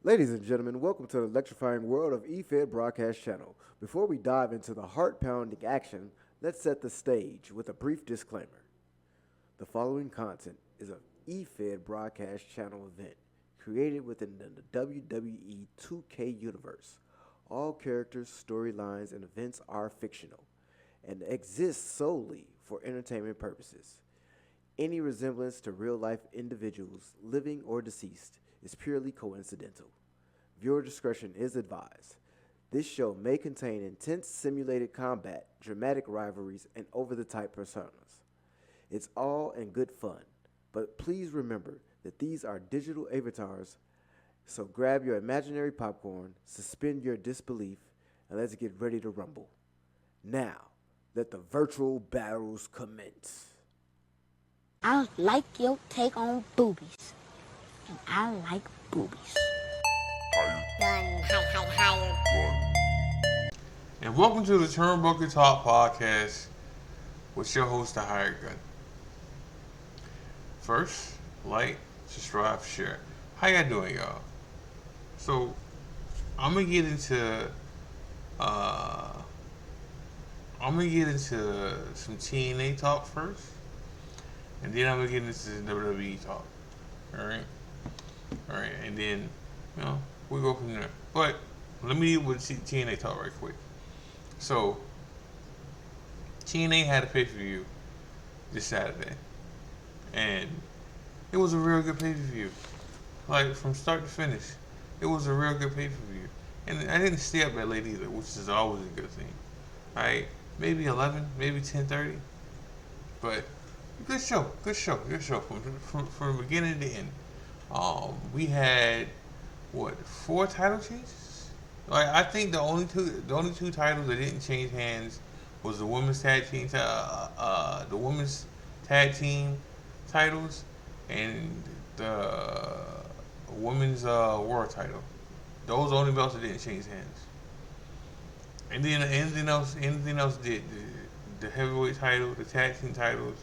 Ladies and gentlemen, welcome to the electrifying world of eFed Broadcast Channel. Before we dive into the heart-pounding action, let's set the stage with a brief disclaimer. The following content is an eFed Broadcast Channel event created within the WWE 2K universe. All characters, storylines, and events are fictional and exist solely for entertainment purposes. Any resemblance to real-life individuals, living or deceased, is purely coincidental. Viewer discretion is advised. This show may contain intense simulated combat, dramatic rivalries, and over-the-top personas. It's all in good fun, but please remember that these are digital avatars, so grab your imaginary popcorn, suspend your disbelief, and let's get ready to rumble. Now, let the virtual battles commence. I like your take on boobies. And I like boobies. And welcome to the Turnbuckle Talk Podcast with your host, the Hired Gun. First, like, subscribe, share. How y'all doing, y'all? So, I'm gonna get into some TNA talk first, and then I'm gonna get into the WWE talk. All right, and then we go from there. But let me get with TNA talk right quick. So, TNA had a pay-per-view this Saturday, and it was a real good pay-per-view. Like, from start to finish, it was a real good pay-per-view. And I didn't stay up that late either, which is always a good thing. Alright, maybe 11, maybe 10:30, but good show from the beginning to end. We had, 4 title changes? Like, I think the only two titles that didn't change hands was the women's tag team titles and the women's world title. Those are the only belts that didn't change hands. And then anything else did. The heavyweight title, the tag team titles,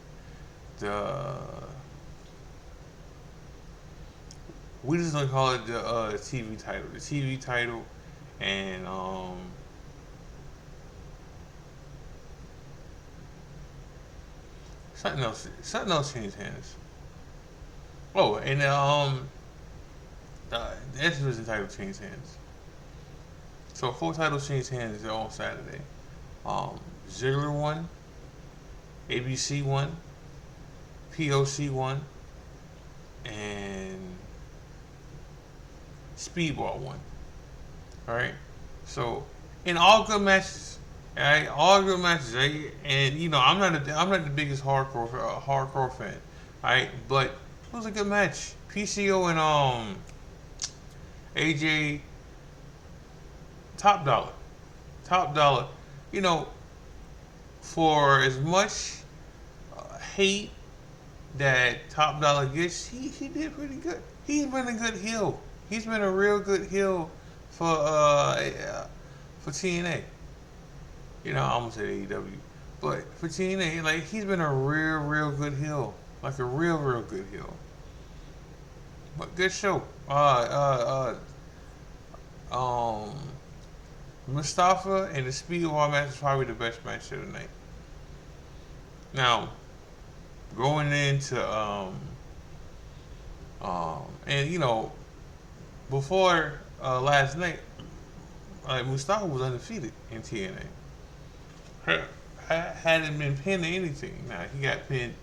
we just gonna call it the TV title. The TV title and something else changed hands. Oh, and the X Division title changed hands. So 4 titles changed hands on Saturday. Ziggler won, ABC won, POC won, and Speedball won. Alright? So, in all good matches. Alright? All good matches. Right? And I'm not the biggest hardcore fan. Alright? But it was a good match. PCO and AJ, top dollar. For as much hate that Top Dollar gets, he did pretty good. He's been a good heel. He's been a real good heel for TNA. I almost said AEW, but for TNA, like, he's been a real good heel, like a real good heel. But good show. Mustafa and the Speedball match is probably the best match of the night. Now, going into before last night, Mustafa was undefeated in TNA. Hadn't been pinned or anything. Now, he got pinned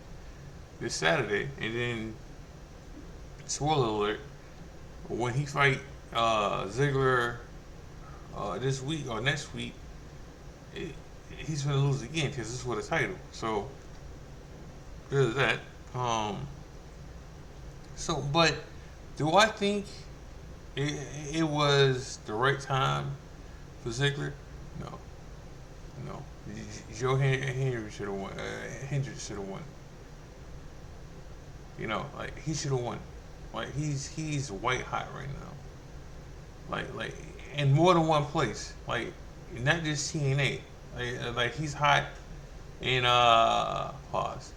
this Saturday, and then, spoiler alert, when he fight Ziggler this week or next week, he's going to lose again because this is for the title. So, there's that. But do I think it was the right time for Ziggler? No. Joe Henry should have won. Hendricks should have won. Like, he should have won. Like, he's white hot right now. Like in more than one place. Like, not just TNA. Like he's hot in pause.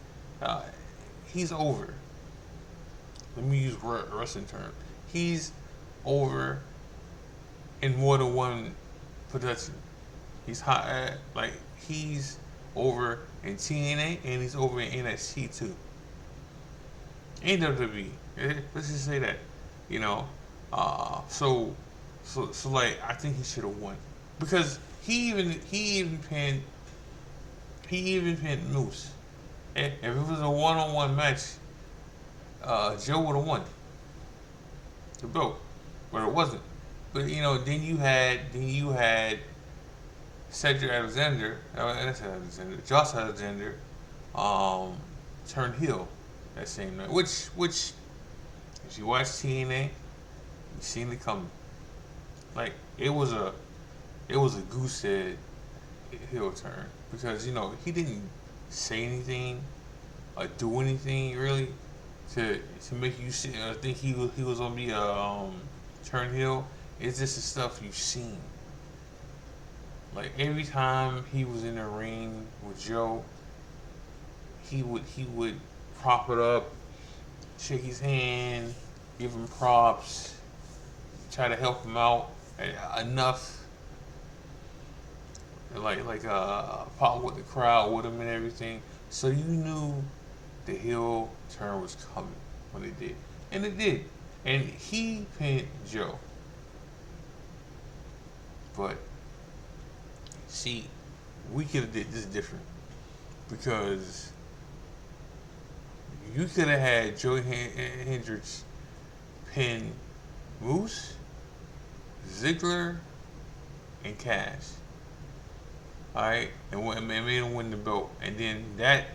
He's over. Let me use wrestling term. He's over in more than one production. He's hot at, like, he's over in TNA and he's over in NXT too. And WWE. Let's just say that. You know. So like I think he should have won. Because he even pinned Moose. If it was a one-on-one match, Joe would have won the belt, but it wasn't. But then you had Cedric Alexander, that's Alexander, Josh Alexander, turned heel that same night. Which, if you watch TNA, you seen it coming. Like it was a goose head heel turn because he didn't say anything or do anything really to make you think he was gonna be a turn heel. It's just the stuff you've seen. Like every time he was in the ring with Joe, he would prop it up, shake his hand, give him props, try to help him out enough, like pop with the crowd with him and everything. So you knew the heel turn was coming when it did, and it did, and he pinned Joe. But see, we could have did this different because you could have had Joey Hendricks pin Moose, Ziggler, and Cash. Alright? And made him win the belt. And then that,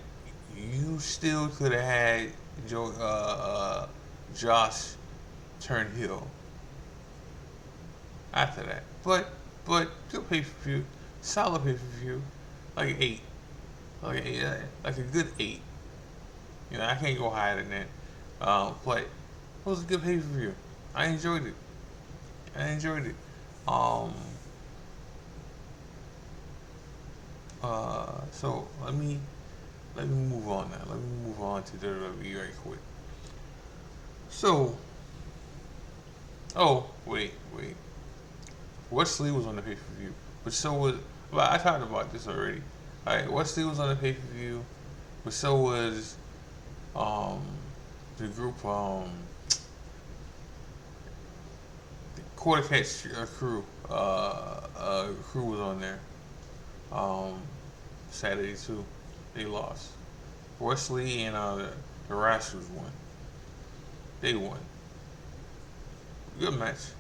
you still could have had Josh turn heel after that. But good pay-per-view. Solid pay-per-view. Like an 8. Like a good 8. I can't go higher than that. But it was a good pay-per-view. I enjoyed it. So let me move on now. Let me move on to WWE right quick. So, wait. Wesley was on the pay-per-view, but so was. Well, I talked about this already. All right, Wesley was on the pay-per-view, but so was the group the Quarter Catch crew crew was on there. Saturday too, they lost. Wesley and the Rascals won. They won. Good match.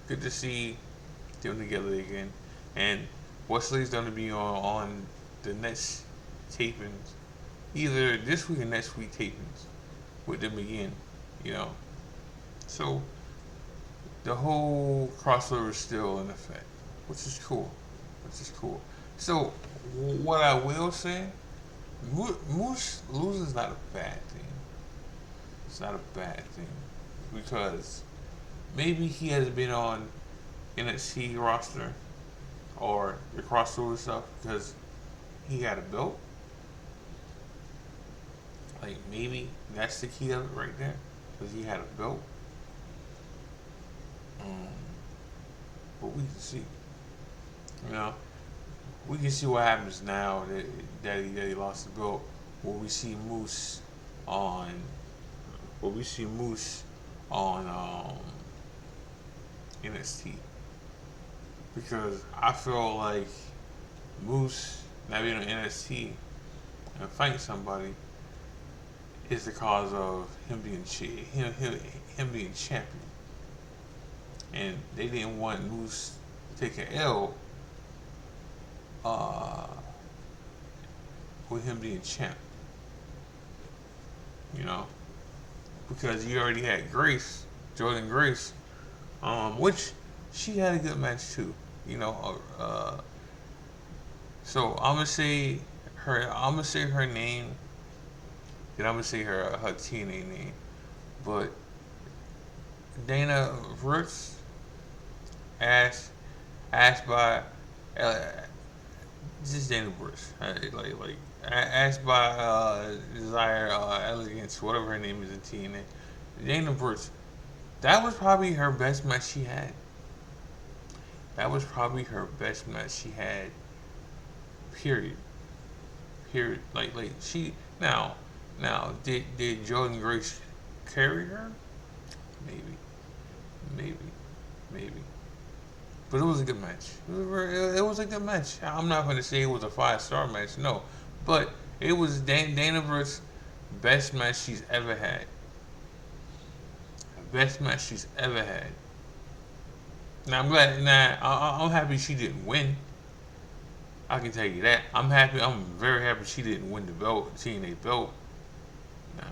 Good to see them together again. And Wesley's going to be on the next tapings, either this week or next week tapings with them again. So the whole crossover is still in effect, which is cool. So what I will say, Moose losing is not a bad thing. It's not a bad thing because maybe he has been on NXT roster or the crossover stuff because he got a belt. Like maybe that's the key of it right there because he had a belt. But we can see. We can see what happens now that he lost the belt. Will we see Moose on NXT? Because I feel like Moose not being on NXT and fighting somebody is the cause of him being him being champion. And they didn't want Moose to take an L with him being champ. Because you already had Jordan Grace, which she had a good match too. So I'm gonna say her name, then I'm gonna say her TNA name, but Dana Brooks asked by just Dana Brooks, like asked by Desire Elegance, whatever her name is in TNA. Dana Brooks, that was probably her best match she had. That was probably her best match she had. Period. Period. Like she now did Jordan Grace carry her? Maybe, maybe, maybe. But it was a good match. It was a good match. I'm not going to say it was a 5-star match, no. But it was Dana Brooke's best match she's ever had. Best match she's ever had. Now I'm glad. Now I'm happy she didn't win. I can tell you that. I'm happy. I'm very happy she didn't win the belt, TNA belt. Nah,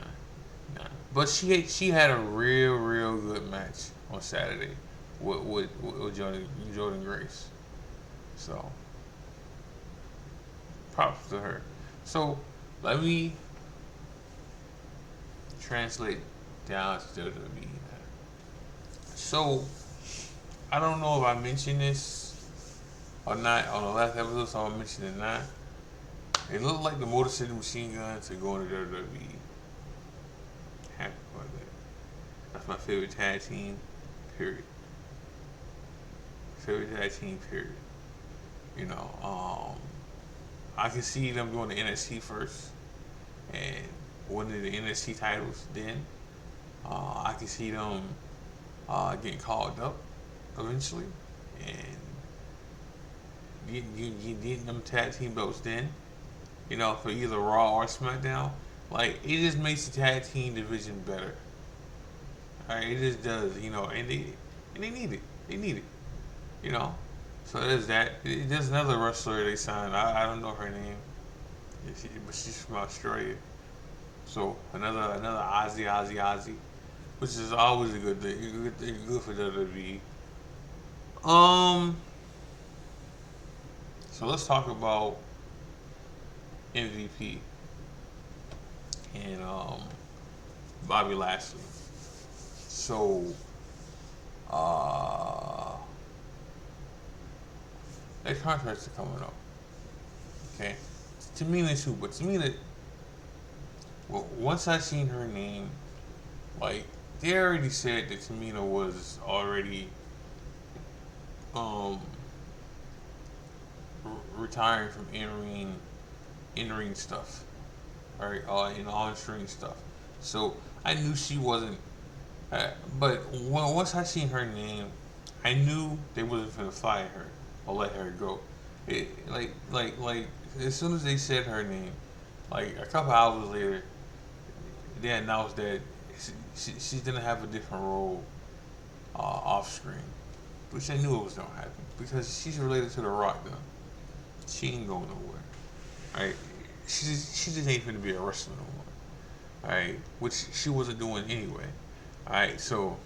nah. But she had a real good match on Saturday with Jordan Grace. So props to her. So let me translate down to WWE. So I don't know if I mentioned this or not on the last episode, so I'm gonna mention it now. It looked like the Motor City Machine Guns are going to WWE. Happy about that. That's my favorite tag team, period. Favorite tag team, period. You know, I can see them going to NXT first and winning the NXT titles. Then I can see them getting called up eventually and getting them tag team belts. Then, you know, for either Raw or SmackDown. Like, it just makes the tag team division better. Alright, it just does, you know, and they need it. They need it. You know? So there's that. There's another wrestler they signed. I don't know her name. But she's from Australia. So another Aussie. Which is always a good thing. Good for WWE. So let's talk about MVP and Bobby Lashley. So their contracts are coming up. Okay, Tamina too, but Tamina. Well, once I seen her name, like they already said that Tamina was already retiring from in-ring stuff, right? And on-screen stuff. So I knew she wasn't. But once I seen her name, I knew they wasn't gonna fire her or let her go. Like as soon as they said her name, like a couple hours later, they announced that she's gonna have a different role off screen, which I knew it was gonna happen because she's related to The Rock. Though she ain't going nowhere. Right? She just ain't gonna be a wrestler no more. Alright, which she wasn't doing anyway. Alright, so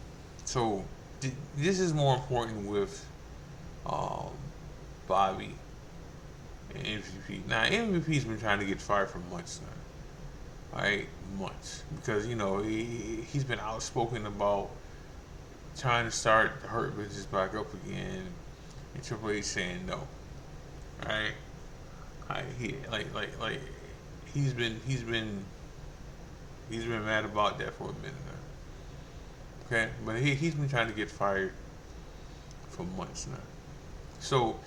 this is more important with Bobby and MVP. Now MVP's been trying to get fired for months now. Alright, months. Because, you know, he's been outspoken about trying to start the Hurt Business back up again, and Triple H saying no. Alright? He's been mad about that for a minute now. Okay? But he's been trying to get fired for months now. So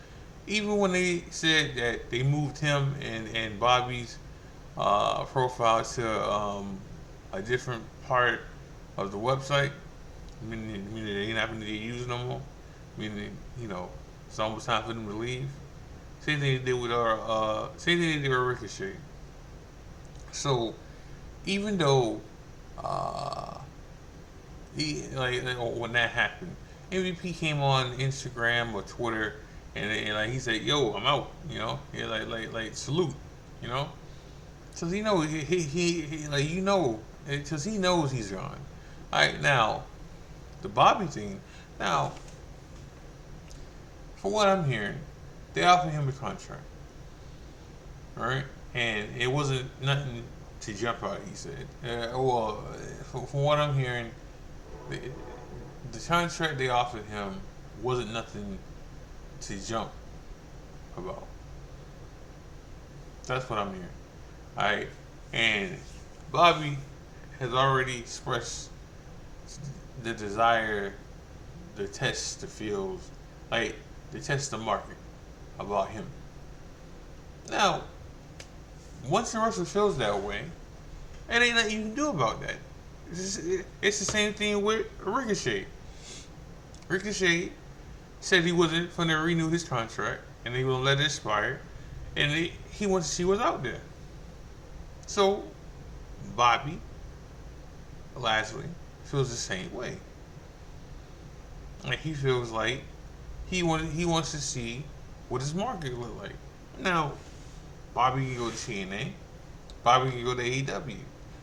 even when they said that they moved him and Bobby's profile to a different part of the website, meaning they're not going to get used no more, meaning, you know, it's almost time for them to leave. Same thing they did with Ricochet. So even though when that happened, MVP came on Instagram or Twitter and like he said, "Yo, I'm out," you know, yeah, like salute, you know, so he knows he like, you know, because he knows he's gone. All right, now the Bobby thing. Now, for what I'm hearing, they offered him a contract, all right, and it wasn't nothing to jump out. He said, from what I'm hearing, the contract they offered him wasn't nothing to jump about. That's what I'm hearing. Alright, and Bobby has already expressed the desire to test the fields. Like, to test the market about him. Now, once the wrestler feels that way, it ain't nothing you can do about that. It's the same thing with Ricochet. Ricochet said he wasn't going to renew his contract and he will let it expire, and he wants to see what's out there. So, Bobby Lashley feels the same way. Like he feels like he wants to see what his market look like. Now, Bobby can go to TNA. Bobby can go to AEW.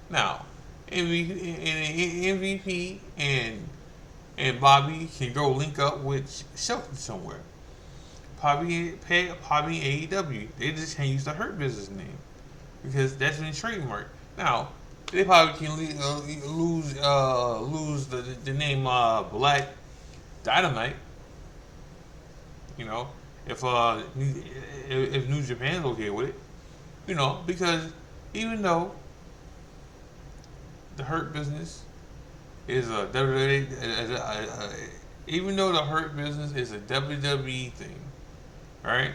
Now, MVP and Bobby can go link up with Shelton somewhere. Bobby AEW. They just can't use the Hurt Business name because that's been trademarked. Now, they probably can lose the name Black Dynamite. You know, if New Japan's okay with it, you know, because even though the Hurt Business is a WWE, even though the Hurt Business is a WWE thing, right?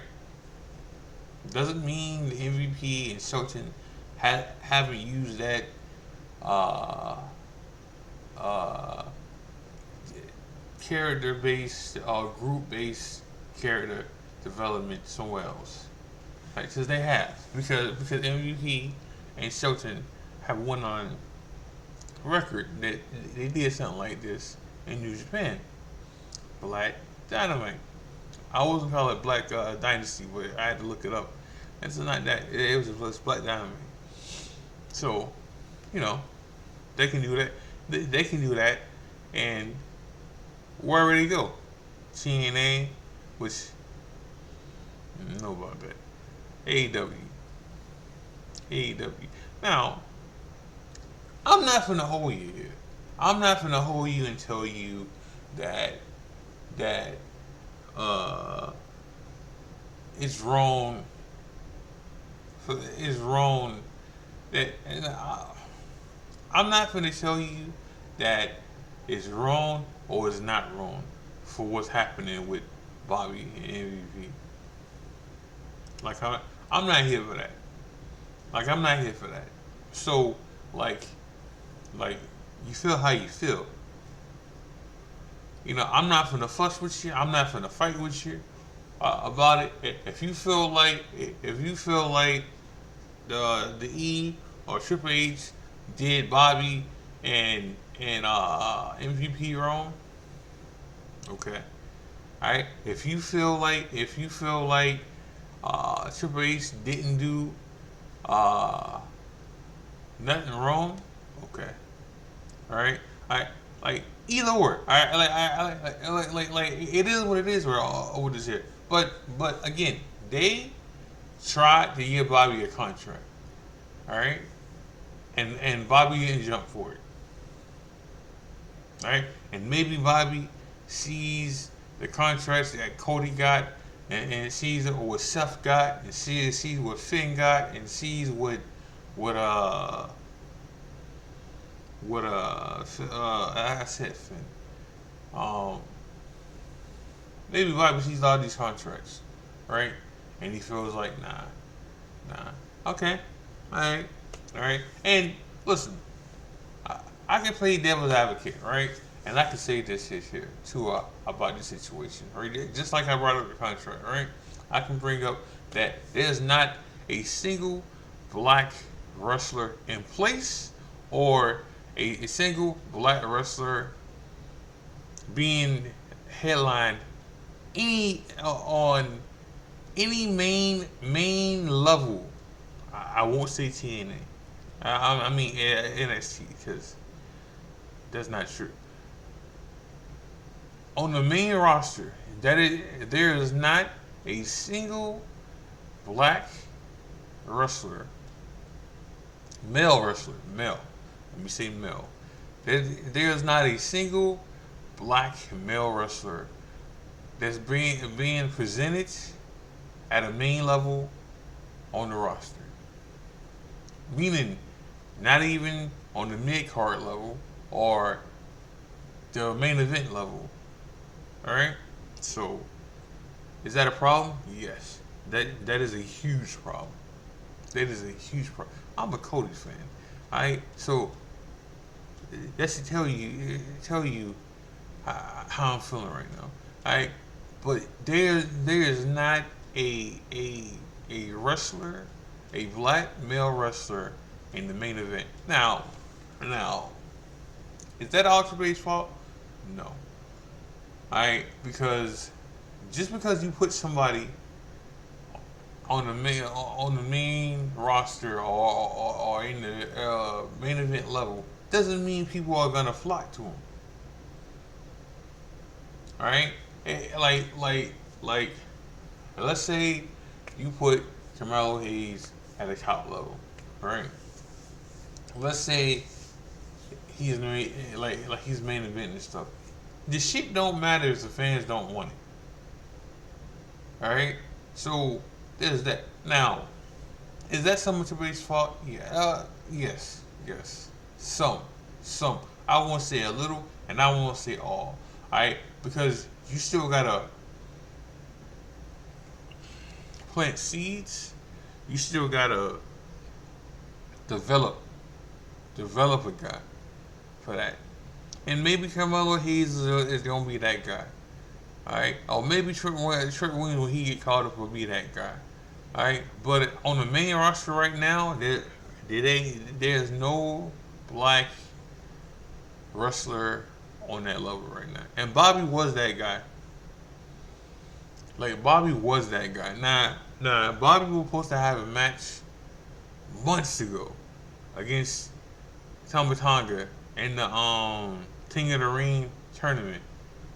Doesn't mean the MVP and Shelton haven't used that character-based or group-based character development somewhere else. Like, because they have. Because MVP and Shelton have won on record that they did something like this in New Japan. Black Dynamite. I wasn't call it Black Dynasty, but I had to look it up. It's not that. It was just Black Dynamite. So, you know, they can do that. They can do that, and wherever they go, TNA, which I don't know about that. AEW. Now, I'm not finna hold you here. I'm not finna hold you and tell you that it's wrong. It's wrong. That I'm not finna tell you that it's wrong or it's not wrong for what's happening with Bobby and MVP. Like I'm not here for that. Like I'm not here for that. So like you feel how you feel. You know, I'm not finna fuss with you. I'm not finna fight with you about it. If you feel like the E or Triple H did Bobby and MVP wrong, okay. Alright? If you feel like Triple H didn't do nothing wrong, okay. Alright? Like either or. Like it is what it is over this here. But again, they tried to give Bobby a contract. Alright? And Bobby didn't jump for it. Alright? And maybe Bobby sees the contracts that Cody got and sees what Seth got and sees what Finn got and sees what I said Finn. Maybe Bobby sees all these contracts, right? And he feels like nah. Okay, all right. And listen, I can play devil's advocate, right? And I can say this here too about this situation, right? Just like I brought up the contract, right? I can bring up that there's not a single black wrestler in place or a single black wrestler being headlined on any main level. I won't say TNA. I mean NXT because that's not true. On the main roster, there is not a single black wrestler, male wrestler. Let me say male. There is not a single black male wrestler that's being presented at a main level on the roster. Meaning, not even on the mid-card level or the main event level. Alright? So, Is that a problem? Yes. That is a huge problem. That is a huge problem. I'm a Cody fan. Alright, so that's to tell you how I'm feeling right now. Alright, but there is not a wrestler, a black male wrestler in the main event. Now, is that Ultra Bay's fault? No. Alright, because just because you put somebody on the main roster or in the main event level doesn't mean people are gonna flock to him. All right, like, let's say you put Carmelo Hayes at the top level, right? Let's say he's he's main event and stuff. The shit don't matter if the fans don't want it. All right, so there's that. Now, is that some of Triple H's fault? Yeah. Yes. Some. I won't say a little, and I won't say all. Alright? Because you still gotta plant seeds. You still gotta develop a guy for that. And maybe Carmelo Hayes is gonna be that guy. Alright? Or maybe Trent Williams, when he get called up, will be that guy. Alright? But on the main roster right now, there's no black wrestler on that level right now. And Bobby was that guy. Bobby was that guy. Now, Bobby was supposed to have a match months ago against Tonga in the King of the Ring tournament.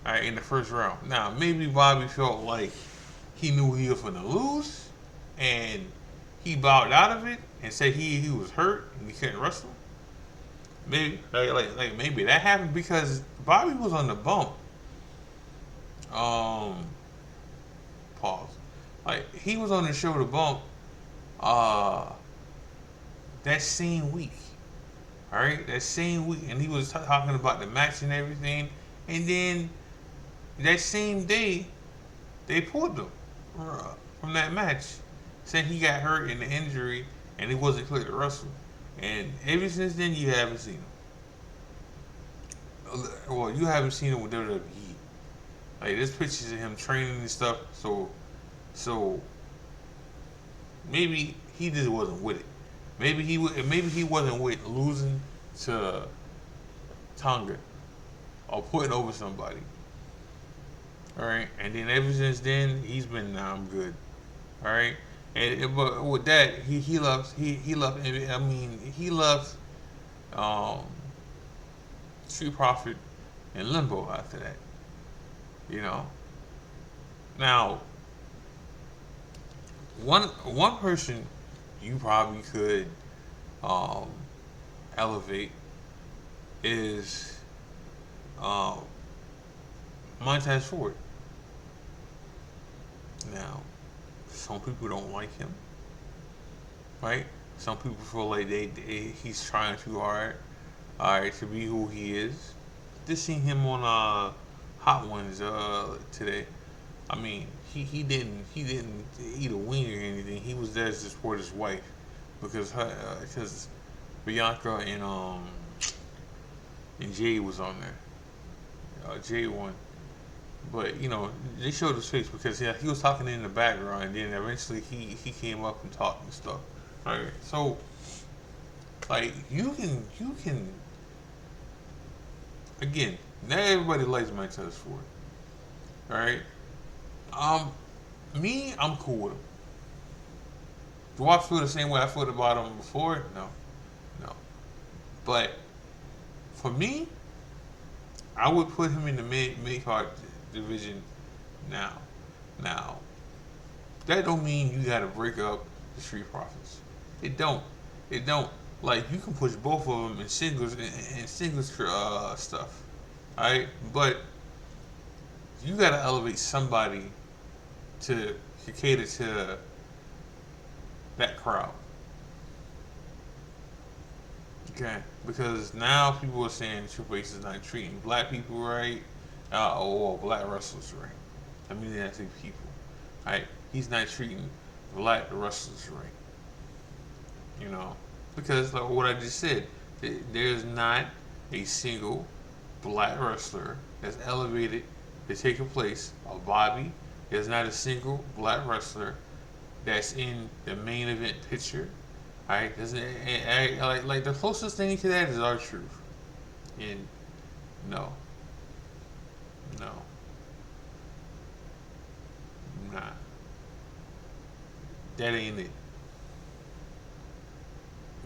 Alright, in the first round. Now, maybe Bobby felt like he knew he was gonna lose, and he bowed out of it and said he was hurt and he couldn't wrestle. Maybe maybe that happened because Bobby was on the bump. Pause. Like, he was on the show The Bump that same week. Alright? That same week. And he was talking about the match and everything. And then that same day, they pulled him from that match. Said he got hurt in the injury and he wasn't clear to wrestle. And ever since then, you haven't seen him. Well, you haven't seen him with WWE. Like, there's pictures of him training and stuff. So maybe he just wasn't with it. Maybe he wasn't with losing to Tonga or putting over somebody. All right, and then ever since then, he's been, nah, I'm good. All right, but with that, he left. I mean, he left Street Profit in limbo after that. You know. Now, one person you probably could elevate is Montez Ford. Now, some people don't like him, right? Some people feel like he's trying too hard, alright, to be who he is. Just seen him on Hot Ones today. I mean, he didn't eat a wing or anything. He was there to support his wife because Bianca and Jay was on there. Jay won. But, you know, they showed his face because he was talking in the background, and then eventually he came up and talked and stuff. Alright, so, like, you can again, not everybody likes Montez Ford. Alright? I'm cool with him. Do I feel the same way I felt about him before? No. But for me, I would put him in the mid card division now. Now, that don't mean you gotta break up the Street Profits. It don't. Like, you can push both of them in singles stuff. Alright? But you gotta elevate somebody to cater to that crowd. Okay? Because now people are saying Triple H is not treating black people right, or black wrestlers right. I mean, that's people. Right? He's not treating black wrestlers right. You know, because like what I just said, there's not a single black wrestler that's elevated to take a place of Bobby. There's not a single black wrestler that's in the main event picture. Alright, like the closest thing to that is R-Truth, and no, no, nah, that ain't it.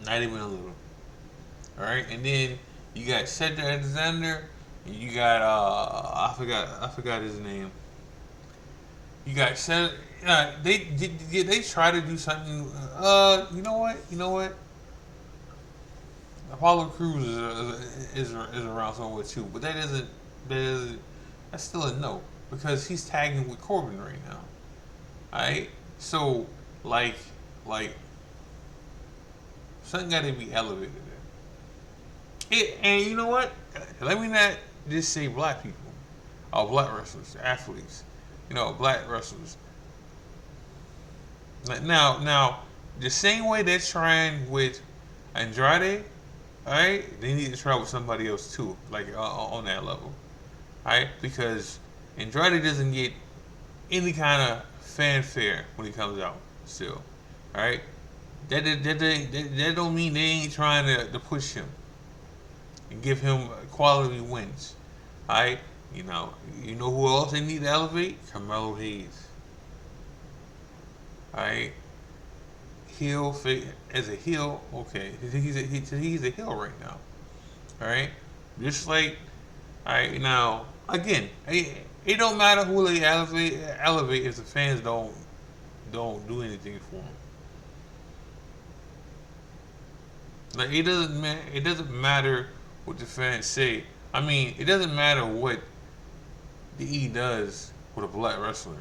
Not even a little. All right, and then you got Cedric Alexander, and you got I forgot his name. You got Cedric. They try to do something. You know what? You know what? Apollo Crews is around somewhere too, but that isn't that's still a no because he's tagging with Corbin right now. All right, so like like something got to be elevated there. And you know what? Let me not just say black people or black wrestlers, athletes. You know, black wrestlers. Now, the same way they're trying with Andrade, all right, they need to try with somebody else too, like on that level, all right? Because Andrade doesn't get any kind of fanfare when he comes out still, all right? That don't mean they ain't trying to push him and give him quality wins. Alright? You know who else they need to elevate? Carmelo Hayes. Alright? As a heel, okay. He's a heel right now. Alright? Just like, alright, now, again, it don't matter who they elevate if the fans don't do anything for them. Like it doesn't matter what the fans say. I mean, it doesn't matter what the E does with a black wrestler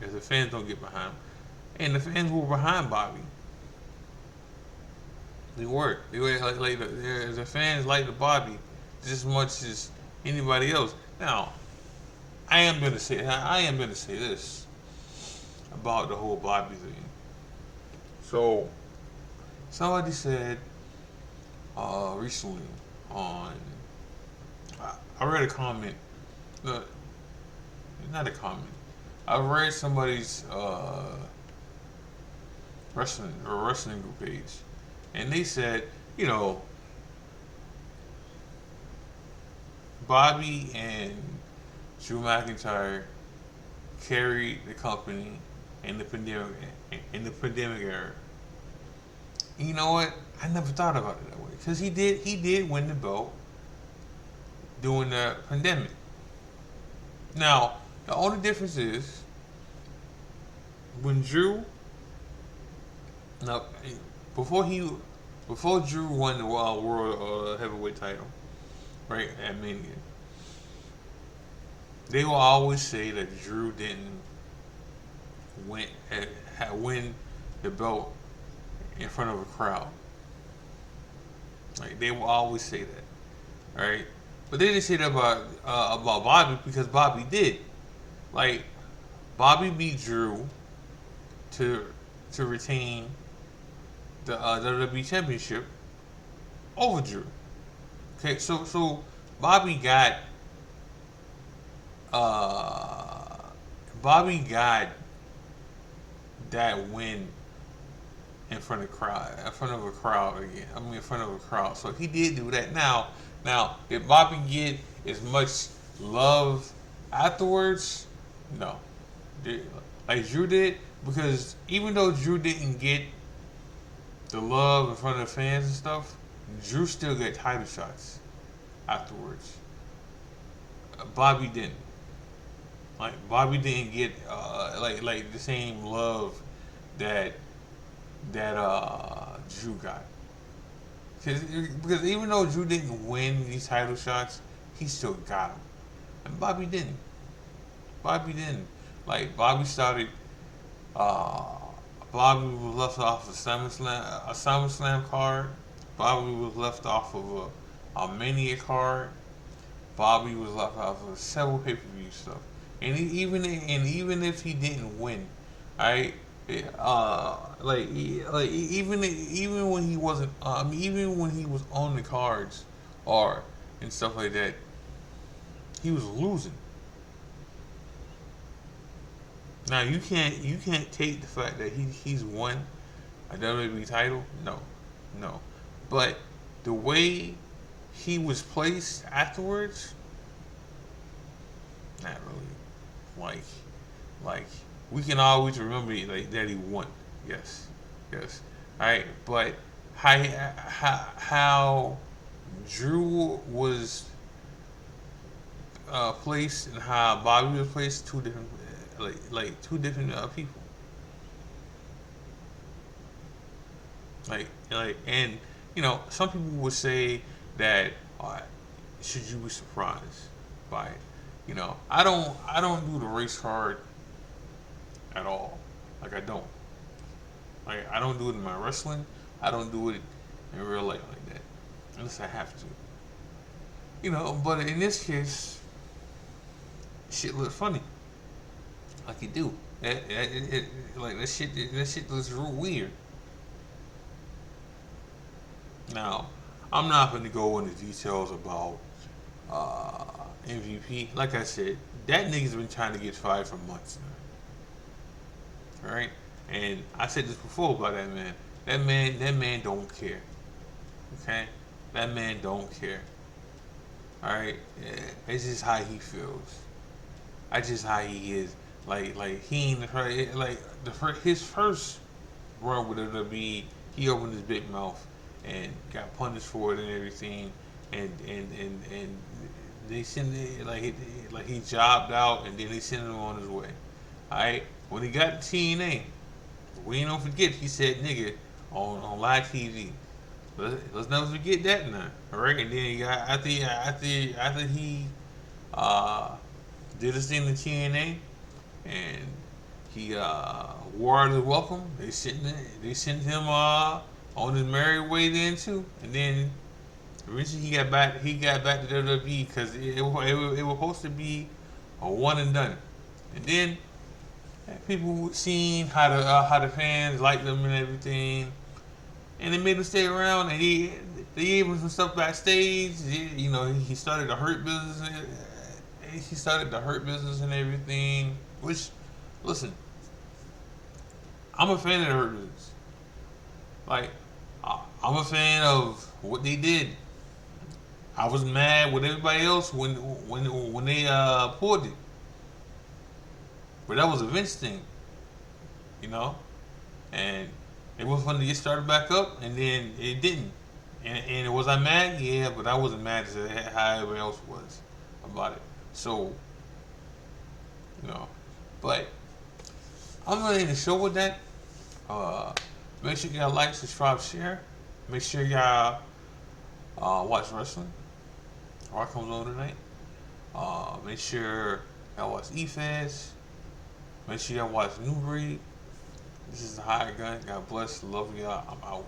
if the fans don't get behind him. And the fans were behind Bobby. They were. The fans like the Bobby just as much as anybody else. Now, I am gonna say this about the whole Bobby thing. So somebody said recently on I read a comment, not a comment. I read somebody's wrestling group page, and they said, Bobby and Drew McIntyre carried the company in the pandemic era. And you know what? I never thought about it that way because he did win the belt during the pandemic. Now the only difference is when Drew before Drew won the world heavyweight title, right at Mania, they will always say that Drew didn't win the belt in front of a crowd. Like they will always say that, right? But they didn't say that about Bobby because Bobby did. Like Bobby beat Drew to retain the WWE Championship over Drew. Okay, so Bobby got that win in front of a crowd again. I mean, in front of a crowd. So he did do that. Now, did Bobby get as much love afterwards? No, like Drew did, because even though Drew didn't get the love in front of the fans and stuff, Drew still got title shots afterwards. Bobby didn't. Like Bobby didn't get like the same love that Drew got. Because even though Drew didn't win these title shots, he still got them. And Bobby didn't. Like Bobby started. Bobby was left off a SummerSlam card. Bobby was left off of a Mania card. Bobby was left off of several pay-per-view stuff. even if he didn't win, right? Even when he wasn't, even when he was on the cards, or and stuff like that, he was losing. Now you can't take the fact that he's won a WWE title. No, no, but the way he was placed afterwards, not really. Like, like we can always remember like that he won. Yes, yes. All right, but how Drew was placed and how Bobby was placed, two different like two different people. And some people would say that should you be surprised by it? I don't do the race card at all. Like I don't. Like I don't do it in my wrestling. I don't do it in real life like that unless I have to. But in this case, shit look funny. Like it do. Like that shit looks real weird. Now, I'm not going to go into details about uh, MVP. Like I said, that nigga's been trying to get fired for months now. Alright? And I said this before about that man. That man don't care. Okay? That man don't care. Alright? Yeah, it's just how he feels. That's just how he is. Like he ain't like his first run with WWE, he opened his big mouth and got punished for it and everything, and they sent it like he jobbed out and then they sent him on his way. All right, when he got to TNA, we ain't don't forget he said nigga on live TV. Let's never forget that now. All right, and then he got after he did his thing in TNA and he wore his welcome. They sent him on his merry way then too, and then eventually he got back to WWE because it was supposed to be a one and done, and then people seen how the fans liked them and everything, and they made him stay around, and they gave him some stuff backstage. He started the hurt business. He started the hurt business and everything. Which, listen, I'm a fan of the hurt business. Like, I'm a fan of what they did. I was mad with everybody else when they pulled it, but that was a Vince thing, and it was fun to get started back up, and then it didn't. And was I mad? Yeah, but I wasn't mad as how everybody else was about it. So, but I'm gonna end the show with that. Make sure y'all like, subscribe, share. Make sure y'all watch wrestling. Rock comes on tonight. Make sure y'all watch E-Fest. Make sure y'all watch New Breed. This is the High Gun. God bless. Love y'all. I'm out.